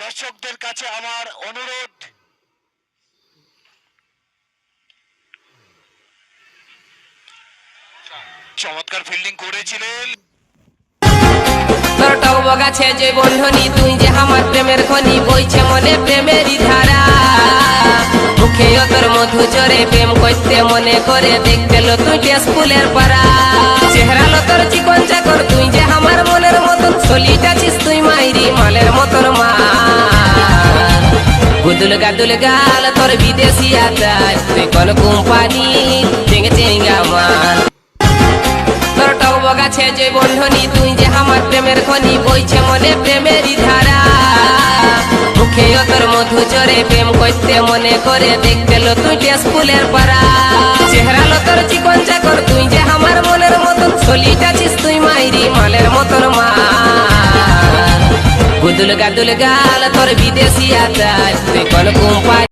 দর্শকদের কাছে আমার অনুরোধ, চমৎকার ফিল্ডিং করেছিলেন। তোর টক গাছে যে বন্ধনী, তুই যে আমার প্রেমের খনি, বইছে মনে প্রেমেরই ধারা। মুখে তোর মধু চরে প্রেম করতে মনে করে, দেখতে লো তুই স্কুলের পাড়া। চেহারা লো তোর চিকন চাকর, তুই যে আমার মনের মতন, চলিটাছিস তুই মাইরি মালের মতন মা। গুদুল গাদুল গাল তোর বিদেশি আচার, তুই কোন কোম্পানি চেঙ্গে চেঙ্গা মাল। তোর টক গাছে যে বন্ধনী, তুই যে আমার প্রেমের খনি, বইছে মনে প্রেমেরই ধারা। মুখে তোর মধু চরে প্রেম করতে মনে করে, দেখতে লো তুই স্কুলের পাড়া। চেহারা লো তোর চিকন চাকর, তুই যে আমার মনের মতন, চলিটাছিস তুই মাইরি মালের মতন মা। গুদুল গাদুল গাল তোর বিদেশি আচার, তুই কোন কোম্পানি